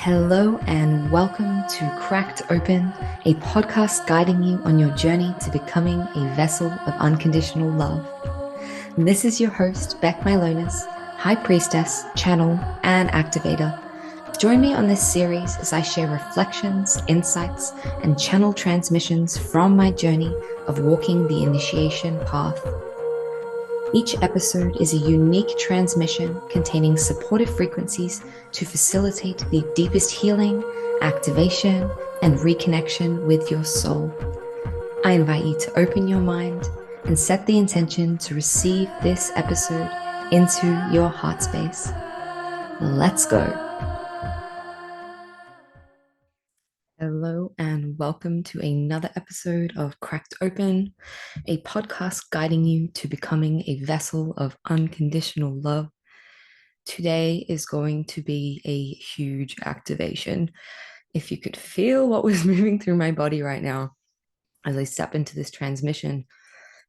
Hello and welcome to Cracked Open, a podcast guiding you on your journey to becoming a vessel of unconditional love. And this is your host, Beck Milonis, High Priestess, Channel, and Activator. Join me on this series as I share reflections, insights, and channel transmissions from my journey of walking the initiation path. Each episode is a unique transmission containing supportive frequencies to facilitate the deepest healing, activation, and reconnection with your soul. I invite you to open your mind and set the intention to receive this episode into your heart space. Let's go. Hello and welcome to another episode of Cracked Open, a podcast guiding you to becoming a vessel of unconditional love. Today is going to be a huge activation. If you could feel what was moving through my body right now as I step into this transmission,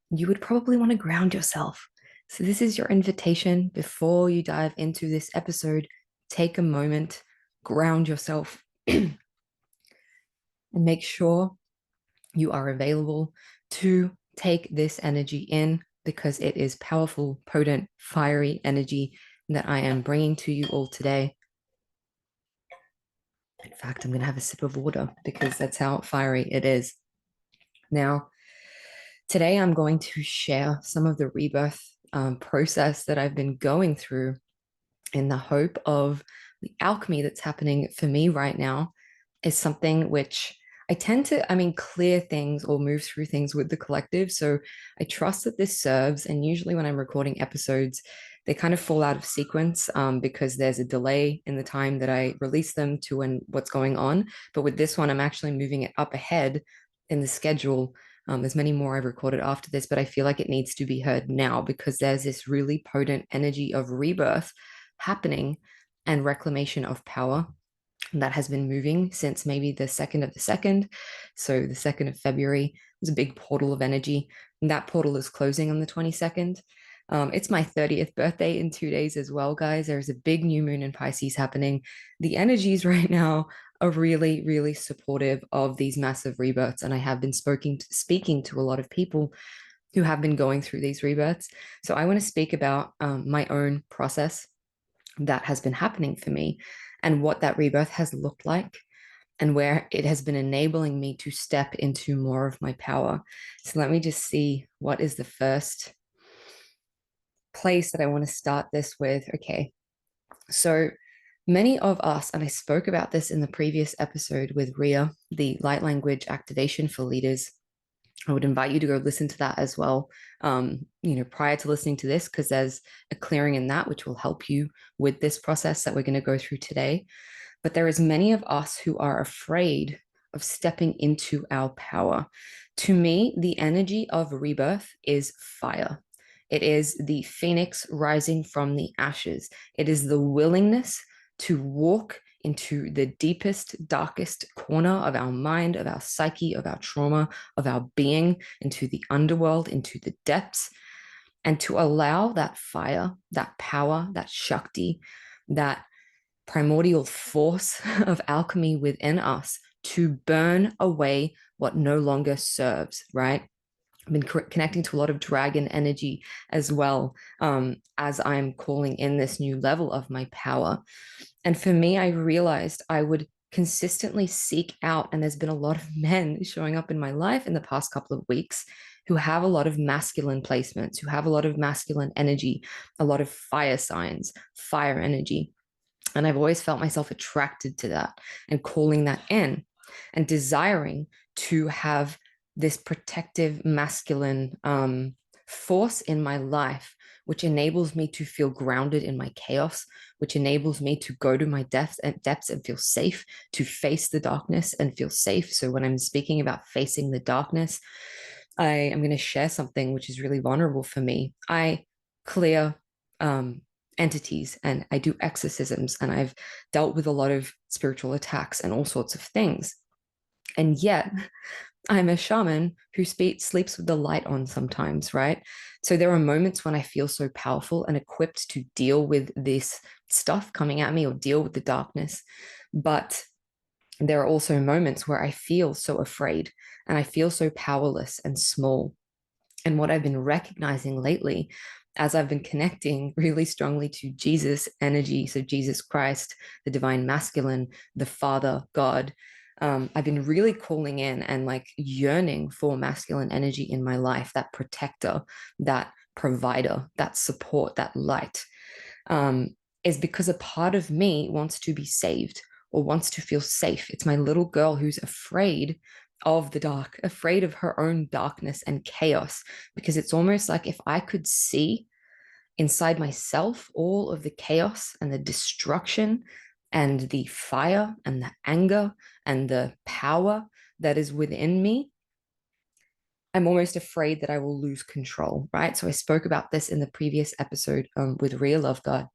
you would probably want to ground yourself. So this is your invitation before you dive into this episode. Take a moment, ground yourself, and make sure you are available to take this energy in, because it is powerful, potent, fiery energy that I am bringing to you all today. In fact, I'm going to have a sip of water because that's how fiery it is. Now, today I'm going to share some of the rebirth process that I've been going through in the hope of the alchemy that's happening for me right now is something which I tend to, clear things or move through things with the collective. So I trust that this serves. And usually when I'm recording episodes, they kind of fall out of sequence because there's a delay in the time that I release them to when what's going on. But with this one, I'm actually moving it up ahead in the schedule. There's many more I've recorded after this, but I feel like it needs to be heard now because there's this really potent energy of rebirth happening and reclamation of power that has been moving since maybe the 2nd of the 2nd. So the 2nd of February was a big portal of energy. And that portal is closing on the 22nd. It's my 30th birthday in 2 days as well, guys. There's a big new moon in Pisces happening. The energies right now are really, really supportive of these massive rebirths. And I have been speaking to a lot of people who have been going through these rebirths. So I want to speak about my own process that has been happening for me and what that rebirth has looked like and where it has been enabling me to step into more of my power. So let me just see what is the first place that I want to start this with. Okay, so many of us, and I spoke about this in the previous episode with Ria, the light language activation for leaders. I would invite you to go listen to that as well, prior to listening to this, because there's a clearing in that which will help you with this process that we're going to go through today. But there is many of us who are afraid of stepping into our power. To me, the energy of rebirth is fire. It is the phoenix rising from the ashes. It is the willingness to walk into the deepest, darkest corner of our mind, of our psyche, of our trauma, of our being, into the underworld, into the depths, and to allow that fire, that power, that Shakti, that primordial force of alchemy within us to burn away what no longer serves, right? I've been connecting to a lot of dragon energy as well, as I'm calling in this new level of my power. And for me, I realized I would consistently seek out, and there's been a lot of men showing up in my life in the past couple of weeks who have a lot of masculine placements, who have a lot of masculine energy, a lot of fire signs, fire energy. And I've always felt myself attracted to that and calling that in and desiring to have this protective masculine force in my life, which enables me to feel grounded in my chaos, which enables me to go to my depths and feel safe, to face the darkness and feel safe. So when I'm speaking about facing the darkness, I am going to share something which is really vulnerable for me. I clear entities and I do exorcisms, and I've dealt with a lot of spiritual attacks and all sorts of things. And yet I'm a shaman who sleeps with the light on sometimes, right? So there are moments when I feel so powerful and equipped to deal with this stuff coming at me or deal with the darkness. But there are also moments where I feel so afraid and I feel so powerless and small. And what I've been recognizing lately, as I've been connecting really strongly to Jesus energy, so Jesus Christ, the divine masculine, the Father, God, I've been really calling in and like yearning for masculine energy in my life, that protector, that provider, that support, that light, is because a part of me wants to be saved or wants to feel safe. It's my little girl who's afraid of the dark, afraid of her own darkness and chaos, because it's almost like if I could see inside myself all of the chaos and the destruction and the fire and the anger and the power that is within me, I'm almost afraid that I will lose control, right? So I spoke about this in the previous episode with Real Love God,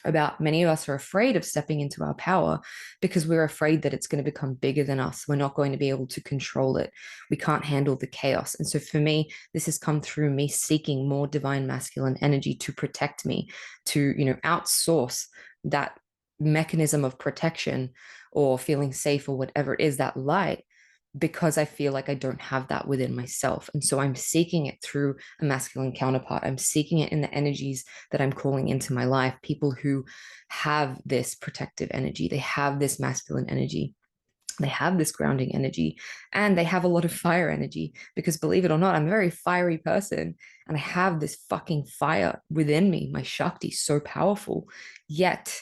about many of us are afraid of stepping into our power because we're afraid that it's going to become bigger than us. We're not going to be able to control it. We can't handle the chaos. And so for me, this has come through me seeking more divine masculine energy to protect me, to, outsource that mechanism of protection or feeling safe or whatever it is, that light, because I feel like I don't have that within myself. And so I'm seeking it through a masculine counterpart. I'm seeking it in the energies that I'm calling into my life, people who have this protective energy, they have this masculine energy, they have this grounding energy, and they have a lot of fire energy, because believe it or not, I'm a very fiery person and I have this fucking fire within me. My Shakti is so powerful, yet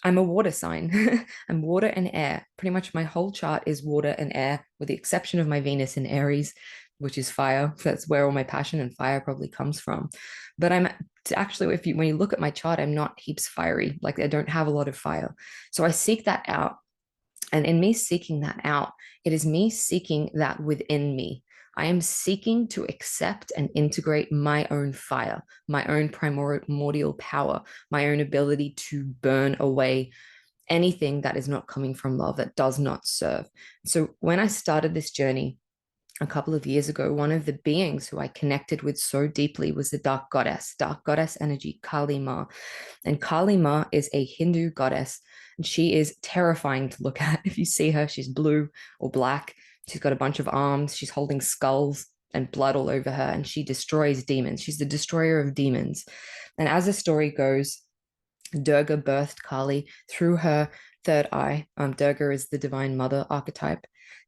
I'm a water sign. I'm water and air. Pretty much my whole chart is water and air, with the exception of my Venus in Aries, which is fire. That's where all my passion and fire probably comes from. But I'm actually, when you look at my chart, I'm not heaps fiery. Like I don't have a lot of fire. So I seek that out. And in me seeking that out, it is me seeking that within me. I am seeking to accept and integrate my own fire, my own primordial power, my own ability to burn away anything that is not coming from love, that does not serve. So when I started this journey a couple of years ago, one of the beings who I connected with so deeply was the dark goddess energy, Kali Ma. And Kali Ma is a Hindu goddess, and she is terrifying to look at. If you see her, she's blue or black. She's got a bunch of arms. She's holding skulls and blood all over her, and she destroys demons. She's the destroyer of demons. And as the story goes, Durga birthed Kali through her third eye. Durga is the divine mother archetype,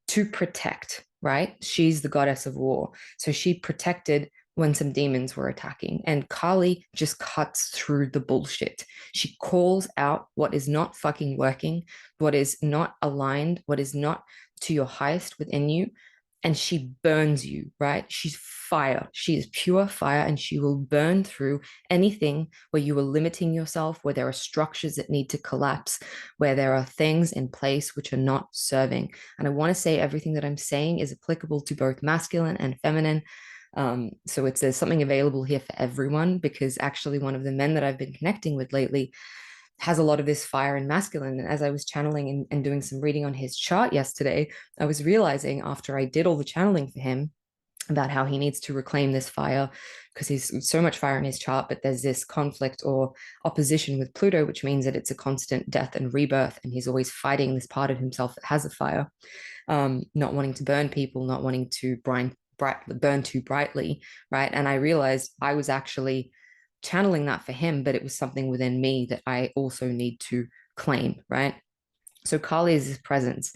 to protect, right? She's the goddess of war. So she protected when some demons were attacking. And Kali just cuts through the bullshit. She calls out what is not fucking working, what is not aligned, what is not to your highest within you. And she burns you, right? She's fire. She is pure fire, and she will burn through anything where you are limiting yourself, where there are structures that need to collapse, where there are things in place which are not serving. And I want to say everything that I'm saying is applicable to both masculine and feminine. So there's something available here for everyone, because actually one of the men that I've been connecting with lately has a lot of this fire and masculine. And as I was channeling and doing some reading on his chart yesterday, I was realizing, after I did all the channeling for him, about how he needs to reclaim this fire, because he's so much fire in his chart, but there's this conflict or opposition with Pluto, which means that it's a constant death and rebirth, and he's always fighting this part of himself that has a fire, not wanting to burn people, not wanting to burn too brightly, right? And I realized I was actually channeling that for him, but it was something within me that I also need to claim, right? So Kali is this presence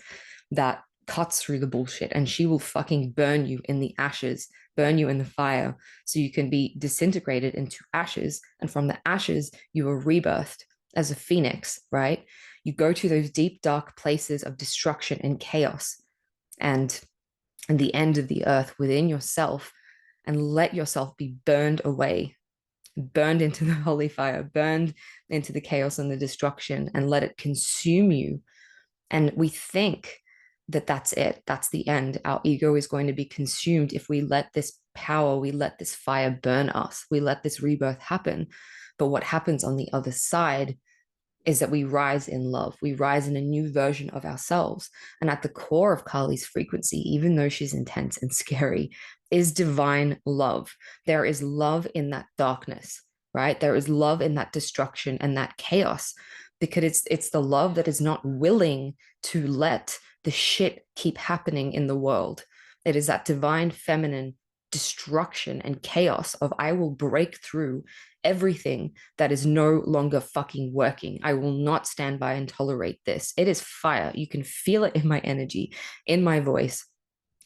that cuts through the bullshit, and she will fucking burn you in the ashes, burn you in the fire, so you can be disintegrated into ashes. And from the ashes, you are rebirthed as a phoenix, right? You go to those deep, dark places of destruction and chaos and the end of the earth within yourself, and let yourself be burned away, burned into the holy fire, burned into the chaos and the destruction, and let it consume you. And we think that that's it, that's the end. Our ego is going to be consumed if we let this power, we let this fire burn us, we let this rebirth happen. But what happens on the other side is that we rise in love. We rise in a new version of ourselves. And at the core of Kali's frequency, even though she's intense and scary, is divine love. There is love in that darkness. right? There is love in that destruction and that chaos, because it's the love that is not willing to let the shit keep happening in the world. It is that divine feminine destruction and chaos of, I will break through everything that is no longer fucking working. I will not stand by and tolerate this. It is fire. You can feel it in my energy, in my voice,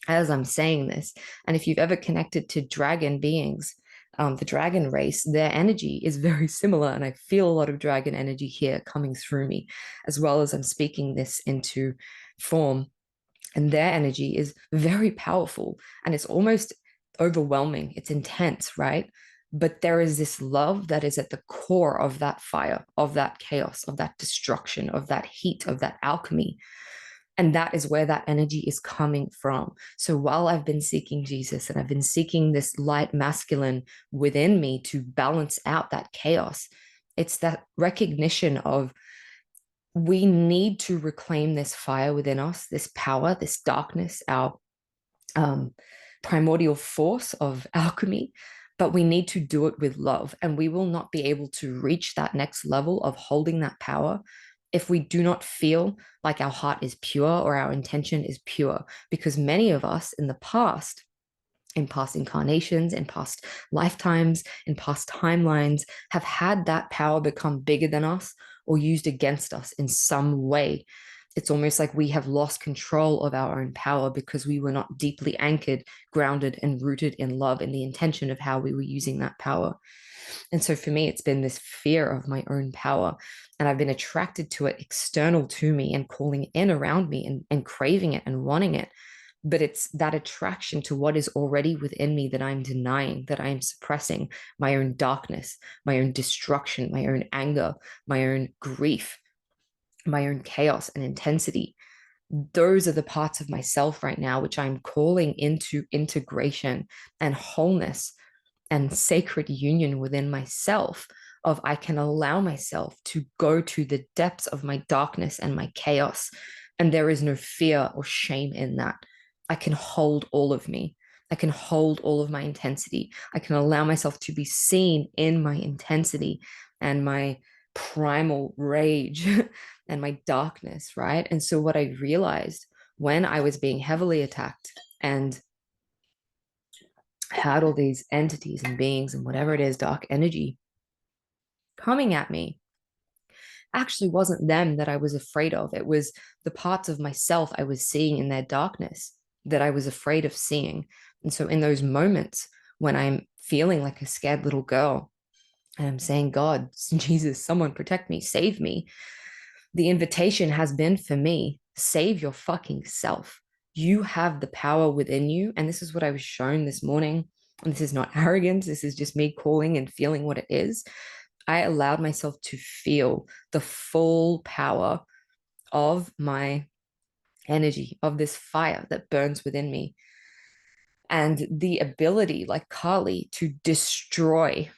as I'm saying this. And if you've ever connected to dragon beings, the dragon race, their energy is very similar. And I feel a lot of dragon energy here coming through me, as well as I'm speaking this into form. And their energy is very powerful, and it's almost overwhelming. It's intense, right? But there is this love that is at the core of that fire, of that chaos, of that destruction, of that heat, of that alchemy. And that is where that energy is coming from. So while I've been seeking Jesus and I've been seeking this light masculine within me to balance out that chaos, it's that recognition of, we need to reclaim this fire within us, this power, this darkness, our primordial force of alchemy, but we need to do it with love. And we will not be able to reach that next level of holding that power if we do not feel like our heart is pure or our intention is pure. Because many of us in the past, in past incarnations, in past lifetimes, in past timelines, have had that power become bigger than us or used against us in some way. It's almost like we have lost control of our own power because we were not deeply anchored, grounded, and rooted in love and the intention of how we were using that power. And so for me, it's been this fear of my own power. And I've been attracted to it external to me and calling in around me and craving it and wanting it. But it's that attraction to what is already within me that I'm denying, that I'm suppressing, my own darkness, my own destruction, my own anger, my own grief, my own chaos and intensity. Those are the parts of myself right now which I'm calling into integration and wholeness and sacred union within myself, of I can allow myself to go to the depths of my darkness and my chaos, and there is no fear or shame in that. I can hold all of me. I can hold all of my intensity. I can allow myself to be seen in my intensity and my primal rage and my darkness, right? And so what I realized when I was being heavily attacked and had all these entities and beings and whatever it is, dark energy coming at me, actually wasn't them that I was afraid of. It was the parts of myself I was seeing in their darkness that I was afraid of seeing. And so in those moments when I'm feeling like a scared little girl and I'm saying, God, Jesus, someone protect me, save me, the invitation has been for me, save your fucking self. You have the power within you. And this is what I was shown this morning. And this is not arrogance. This is just me calling and feeling what it is. I allowed myself to feel the full power of my energy, of this fire that burns within me. And the ability, like Kali, to destroy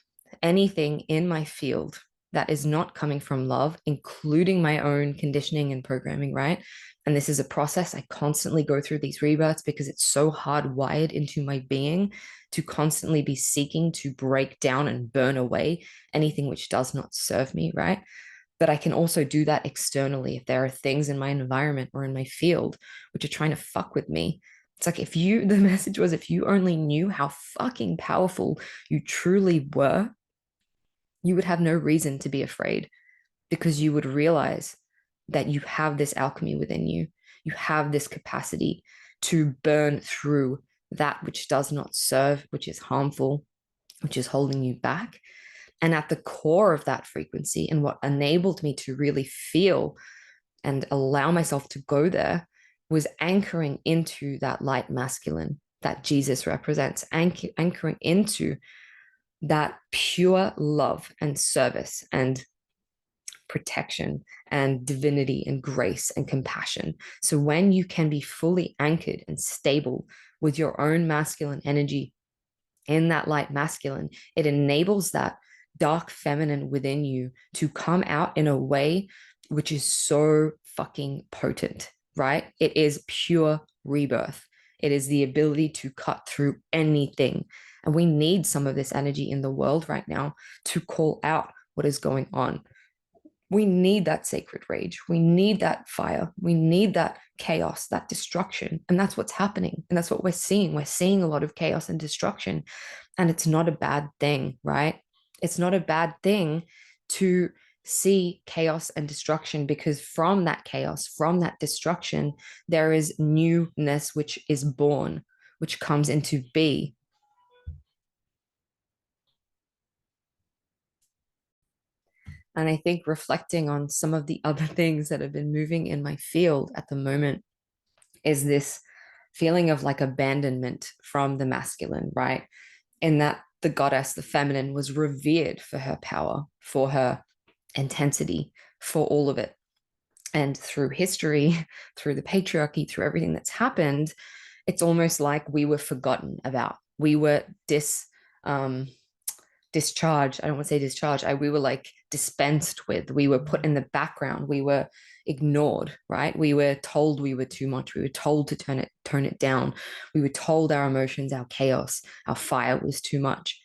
anything in my field that is not coming from love, including my own conditioning and programming, right? And this is a process. I constantly go through these rebirths because it's so hardwired into my being to constantly be seeking to break down and burn away anything which does not serve me, right? But I can also do that externally if there are things in my environment or in my field which are trying to fuck with me. It's like, if you, the message was, if you only knew how fucking powerful you truly were, you would have no reason to be afraid, because you would realize that you have this alchemy within you. You have this capacity to burn through that which does not serve, which is harmful, which is holding you back. And at the core of that frequency, and what enabled me to really feel and allow myself to go there, was anchoring into that light masculine that Jesus represents, anchoring into that pure love and service and protection and divinity and grace and compassion. So when you can be fully anchored and stable with your own masculine energy in that light masculine, it enables that dark feminine within you to come out in a way which is so fucking potent, right? It is pure rebirth. It is the ability to cut through anything. And we need some of this energy in the world right now to call out what is going on. We need that sacred rage. We need that fire. We need that chaos, that destruction. And that's what's happening. And that's what we're seeing. We're seeing a lot of chaos and destruction. And it's not a bad thing, right? It's not a bad thing to see chaos and destruction, because from that chaos, from that destruction, there is newness which is born, which comes into be. And I think reflecting on some of the other things that have been moving in my field at the moment is this feeling of like abandonment from the masculine, right? In that the goddess, the feminine, was revered for her power, for her intensity, for all of it. And through history, through the patriarchy, through everything that's happened, it's almost like we were forgotten about. We were discharged. I don't want to say discharged. We were like dispensed with. We were put in the background. We were ignored, right? We were told we were too much. We were told to tone it down. We were told our emotions, our chaos, our fire was too much.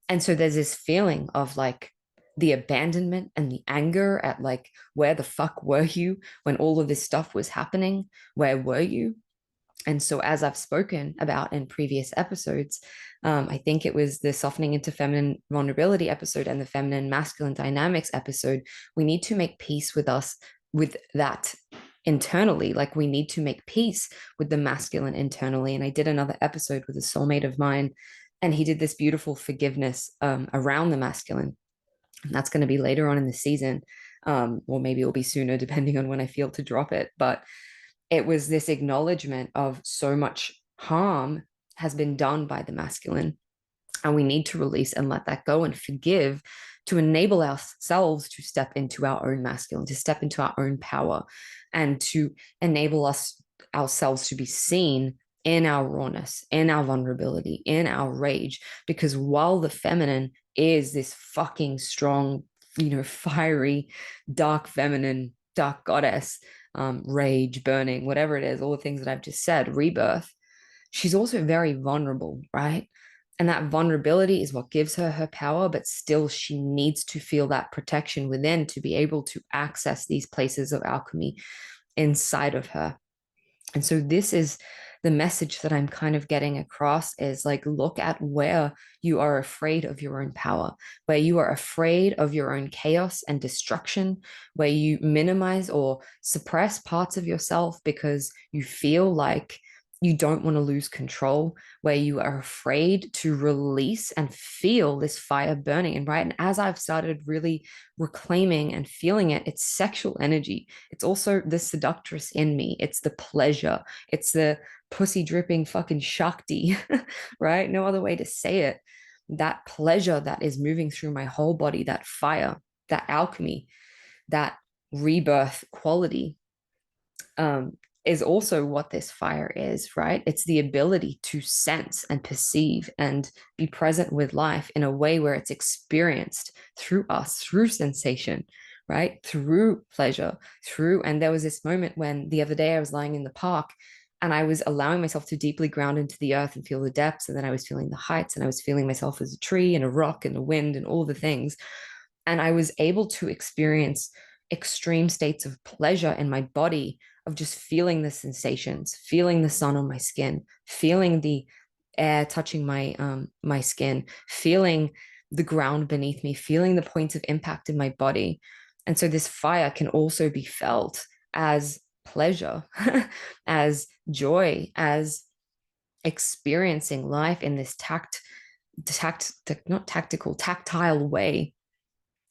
And so there's this feeling of like the abandonment and the anger at like, where the fuck were you when all of this stuff was happening? Where were you? And so, as I've spoken about in previous episodes, I think it was the softening into feminine vulnerability episode and the feminine masculine dynamics episode, we need to make peace with us, with that internally. Like we need to make peace with the masculine internally. And I did another episode with a soulmate of mine, and he did this beautiful forgiveness around the masculine. And that's going to be later on in the season, or maybe it'll be sooner, depending on when I feel to drop it. But it was this acknowledgement of so much harm has been done by the masculine, and we need to release and let that go and forgive, to enable ourselves to step into our own masculine, to step into our own power, and to enable ourselves to be seen in our rawness, in our vulnerability, in our rage. Because while the feminine is this fucking strong, fiery, dark feminine, dark goddess, rage, burning, whatever it is, all the things that I've just said, rebirth, she's also very vulnerable, right? And that vulnerability is what gives her her power, but still she needs to feel that protection within to be able to access these places of alchemy inside of her. And so this is the message that I'm kind of getting across, is like, look at where you are afraid of your own power, where you are afraid of your own chaos and destruction, where you minimize or suppress parts of yourself because you feel like you don't want to lose control, where you are afraid to release and feel this fire burning. And right. And as I've started really reclaiming and feeling it, it's sexual energy. It's also the seductress in me. It's the pleasure. It's the pussy dripping fucking Shakti, right? No other way to say it. That pleasure that is moving through my whole body, that fire, that alchemy, that rebirth quality, is also what this fire is, right? It's the ability to sense and perceive and be present with life in a way where it's experienced through us, through sensation, right? Through pleasure, and there was this moment when the other day I was lying in the park and I was allowing myself to deeply ground into the earth and feel the depths. And then I was feeling the heights, and I was feeling myself as a tree and a rock and the wind and all the things. And I was able to experience extreme states of pleasure in my body, of just feeling the sensations, feeling the sun on my skin, feeling the air touching my skin, feeling the ground beneath me, feeling the points of impact in my body. And so this fire can also be felt as pleasure, as joy, as experiencing life in this not tactical, tactile way.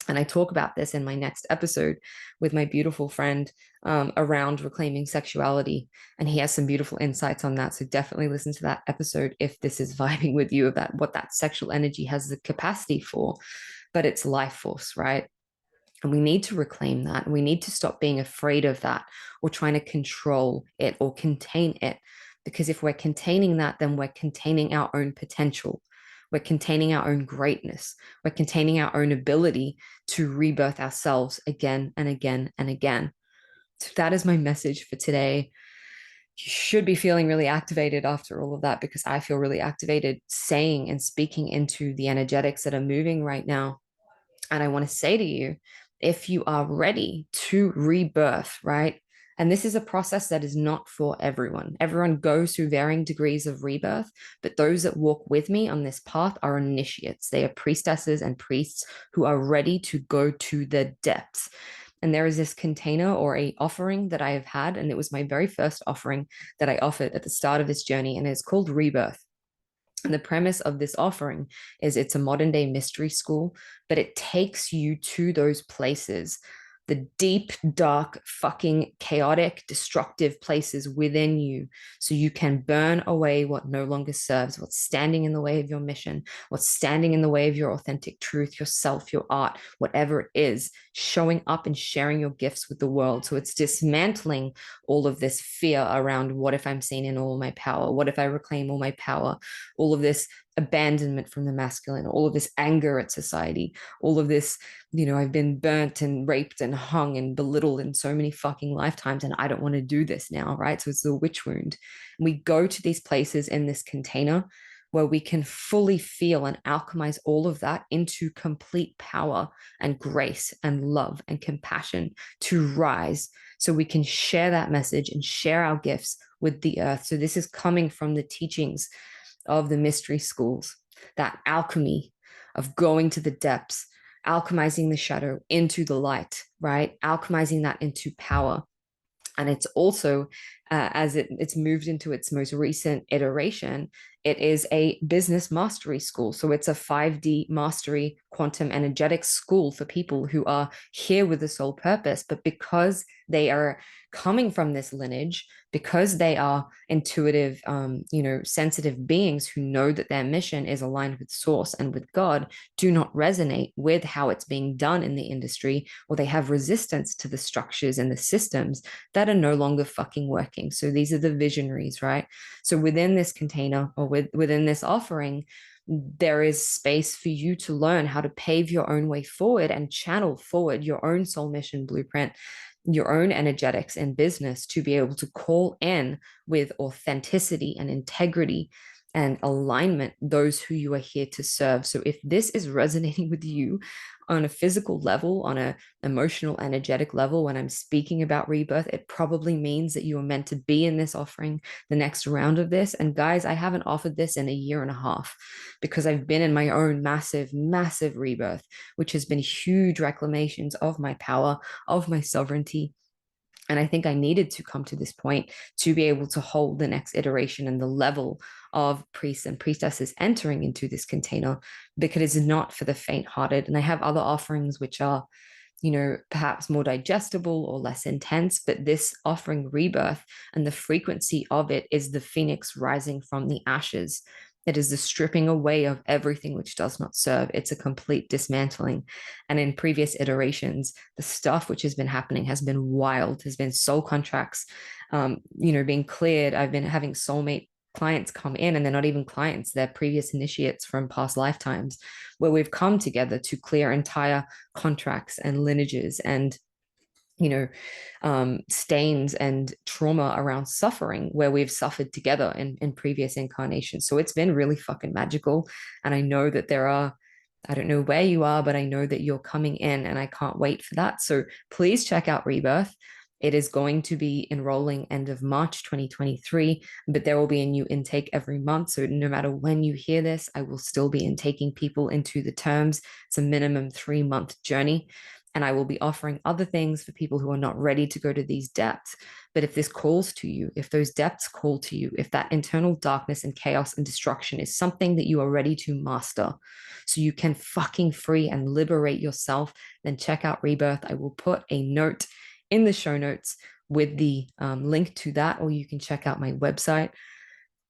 And I talk about this in my next episode with my beautiful friend, around reclaiming sexuality. And he has some beautiful insights on that. So definitely listen to that episode if this is vibing with you, about what that sexual energy has the capacity for. But it's life force, right? And we need to reclaim that. We need to stop being afraid of that, or trying to control it or contain it. Because if we're containing that, then we're containing our own potential. We're containing our own greatness. We're containing our own ability to rebirth ourselves again and again and again. So that is my message for today. You should be feeling really activated after all of that, because I feel really activated saying and speaking into the energetics that are moving right now. And I want to say to you, if you are ready to rebirth, right? And this is a process that is not for everyone. Everyone goes through varying degrees of rebirth, but those that walk with me on this path are initiates. They are priestesses and priests who are ready to go to the depths. And there is this container or a offering that I have had, and it was my very first offering that I offered at the start of this journey, and it's called Rebirth. And the premise of this offering is it's a modern day mystery school, but it takes you to those places, the deep, dark, fucking chaotic, destructive places within you, so you can burn away what no longer serves, what's standing in the way of your mission, what's standing in the way of your authentic truth, yourself, your art, whatever it is, showing up and sharing your gifts with the world. So it's dismantling all of this fear around, what if I'm seen in all my power? What if I reclaim all my power? All of this abandonment from the masculine, all of this anger at society, all of this, I've been burnt and raped and hung and belittled in so many fucking lifetimes, and I don't want to do this now, right? So it's the witch wound. And we go to these places in this container where we can fully feel and alchemize all of that into complete power and grace and love and compassion to rise, so we can share that message and share our gifts with the earth. So this is coming from the teachings of the mystery schools, that alchemy of going to the depths, alchemizing the shadow into the light, right? Alchemizing that into power. And it's also, as it's moved into its most recent iteration, it is a business mastery school. So it's a 5D mastery quantum energetic school for people who are here with the sole purpose. But because they are coming from this lineage, because they are intuitive, sensitive beings who know that their mission is aligned with source and with God, do not resonate with how it's being done in the industry, or they have resistance to the structures and the systems that are no longer fucking working. So these are the visionaries, right? So within this container, or within this offering, there is space for you to learn how to pave your own way forward and channel forward your own soul mission blueprint, your own energetics and business, to be able to call in with authenticity and integrity and alignment those who you are here to serve. So if this is resonating with you on a physical level, on an emotional, energetic level, when I'm speaking about rebirth, it probably means that you are meant to be in this offering, the next round of this. And guys, I haven't offered this in a year and a half, because I've been in my own massive, massive rebirth, which has been huge reclamations of my power, of my sovereignty. And I think I needed to come to this point to be able to hold the next iteration and the level of priests and priestesses entering into this container, because it's not for the faint-hearted. And I have other offerings which are, perhaps more digestible or less intense, but this offering rebirth, and the frequency of it, is the phoenix rising from the ashes. It is the stripping away of everything which does not serve. It's a complete dismantling. And in previous iterations, the stuff which has been happening has been wild. Has been soul contracts, being cleared. I've been having soulmate clients come in, and they're not even clients, they're previous initiates from past lifetimes, where we've come together to clear entire contracts and lineages and stains and trauma around suffering, where we've suffered together in previous incarnations. So it's been really fucking magical. And I know that I don't know where you are, but I know that you're coming in, and I can't wait for that. So please check out Rebirth. It is going to be enrolling end of March 2023, but there will be a new intake every month. So no matter when you hear this, I will still be intaking people into the terms. It's a minimum 3-month journey. And I will be offering other things for people who are not ready to go to these depths. But if this calls to you, if those depths call to you, if that internal darkness and chaos and destruction is something that you are ready to master, so you can fucking free and liberate yourself, then check out Rebirth. I will put a note in the show notes with the link to that, or you can check out my website.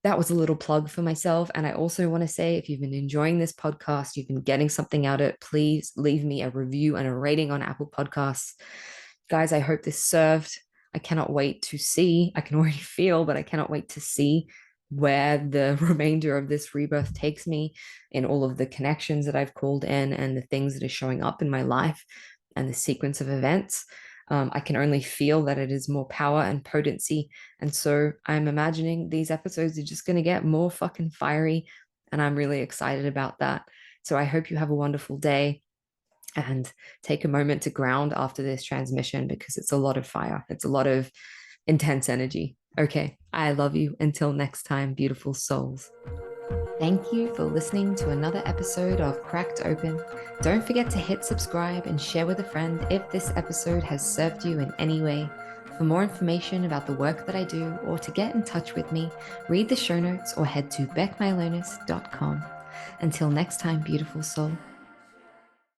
That was a little plug for myself. And I also want to say, if you've been enjoying this podcast, you've been getting something out of it, please leave me a review and a rating on Apple Podcasts. Guys, I hope this served. I cannot wait to see, I can already feel, but I cannot wait to see where the remainder of this rebirth takes me, in all of the connections that I've called in, and the things that are showing up in my life, and the sequence of events. I can only feel that it is more power and potency. And so I'm imagining these episodes are just going to get more fucking fiery. And I'm really excited about that. So I hope you have a wonderful day and take a moment to ground after this transmission, because it's a lot of fire. It's a lot of intense energy. Okay, I love you. Until next time, beautiful souls. Thank you for listening to another episode of Cracked Open. Don't forget to hit subscribe and share with a friend if this episode has served you in any way. For more information about the work that I do or to get in touch with me, read the show notes or head to beckmylonis.com. Until next time, beautiful soul.